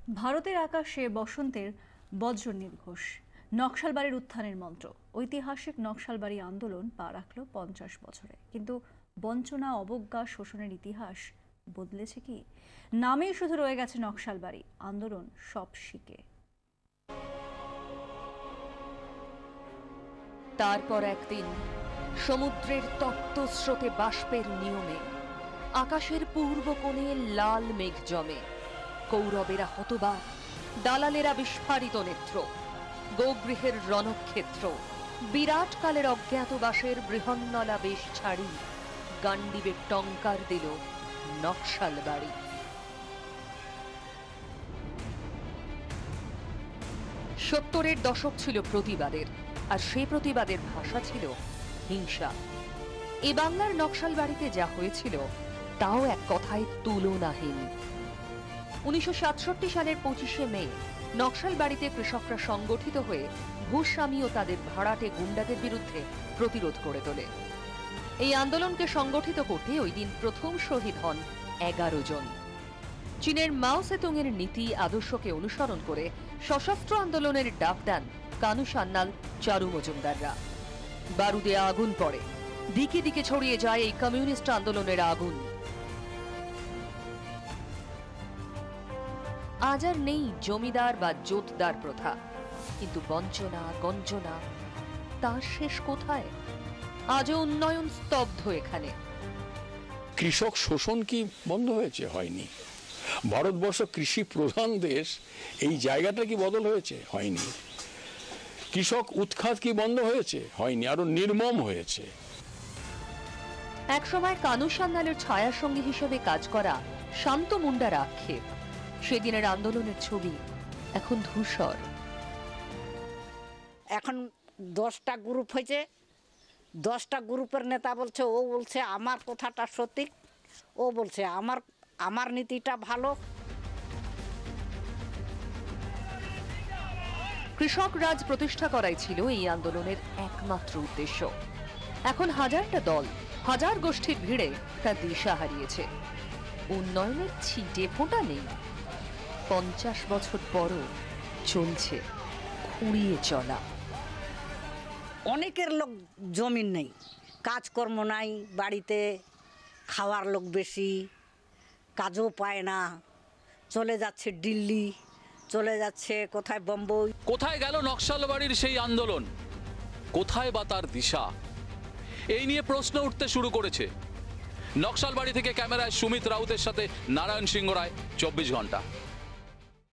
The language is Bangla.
ভারতের আকাশে বসন্তের বজ্র নির্ঘোষ, নকশালবাড়ির উত্থানের মন্ত্র। ঐতিহাসিক নকশালবাড়ি আন্দোলন পা রাখল 50 বছরে, কিন্তু বঞ্চনা, অবজ্ঞা, শোষণের ইতিহাস বদলেছে কি? নামেই শুধু রয়ে গেছে নকশালবাড়ি, আন্দোলন সব শিখে। তারপর একদিন সমুদ্রের তপ্তস্রোতে বাষ্পের নিয়মে আকাশের পূর্ব কোণে লাল মেঘ জমে। কৌরবেরা হতবাক, দালালেরা বিস্ফারিত নেত্র। গোগৃহের রণক্ষেত্র, বিরাট কালের অজ্ঞাতবাসের বৃহন্নলা বেশ ছাড়ি গান্ডিবে টঙ্কার দিল নকশালবাড়ি। সত্তরের দশক ছিল প্রতিবাদের, আর সে প্রতিবাদের ভাষা ছিল হিংসা। এ বাংলার নকশালবাড়িতে যা হয়েছিল তাও এক কথায় তুলনাহীন। 1967 সালের 25শে মে নকশালবাড়িতে কৃষকরা সংগঠিত হয়ে ভূস্বামী ও তাদের ভাড়াটে গুন্ডাদের বিরুদ্ধে প্রতিরোধ করে তোলে। এই আন্দোলনকে সংগঠিত করতে ওই দিন প্রথম শহীদ হন 11 জন। চীনের মাও সেতুংয়ের নীতি আদর্শকে অনুসরণ করে সশস্ত্র আন্দোলনের ডাক দেন কানু সান্যাল, চারু মজুমদাররা। বারুদে আগুন পড়ে, দিকে দিকে ছড়িয়ে যায় এই কমিউনিস্ট আন্দোলনের আগুন। আজ আর নেই জমিদার বা জোতদার প্রথা, কিন্তু বঞ্চনা, গঞ্জনা তার শেষ কোথায়? আজও উন্নয়ন স্তব্ধ এখানে। কৃষক শোষণ কি বন্ধ হয়েছে? হয়নি। ভারতবর্ষ কৃষি প্রধান দেশ, এই জায়গাটা কি বদল হয়েছে? হয়নি। কৃষক উৎখাত কি বন্ধ হয়েছে? হয়নি, আরো নির্মম হয়েছে। একসময় কানু সান্যালের ছায়াসঙ্গী হিসেবে কাজ করা শান্ত মুন্ডার আক্ষেপ, সেদিনের আন্দোলনের ছবি এখন ধূসর। এখন 10টা গ্রুপ হয়েছে, 10টা গ্রুপের নেতা বলছে, ও বলছে আমার কথাটা সঠিক, ও বলছে আমার নীতিটা ভালো। কৃষক রাজ প্রতিষ্ঠা করাই ছিল এই আন্দোলনের একমাত্র উদ্দেশ্য। এখন হাজারটা দল, হাজার গোষ্ঠীর ভিড়ে তা দিশা হারিয়েছে। উন্নয়নের ছিটে ফোঁটা নেই। 50 বছর পরও চলছে খুঁড়িয়ে চলা। অনেকের লোক জমিন নেই, কাজকর্ম নাই, বাড়িতে খাওয়ার লোক বেশি, কাজও পায় না, চলে যাচ্ছে দিল্লি, চলে যাচ্ছে কোথায় বোম্বাই। কোথায় গেল নকশালবাড়ির সেই আন্দোলন? কোথায় বা তার দিশা? এই নিয়ে প্রশ্ন উঠতে শুরু করেছে। নকশালবাড়ি থেকে ক্যামেরায় সুমিত রাউতের সাথে নারায়ণ সিংহ রায়, 24 ঘন্টা।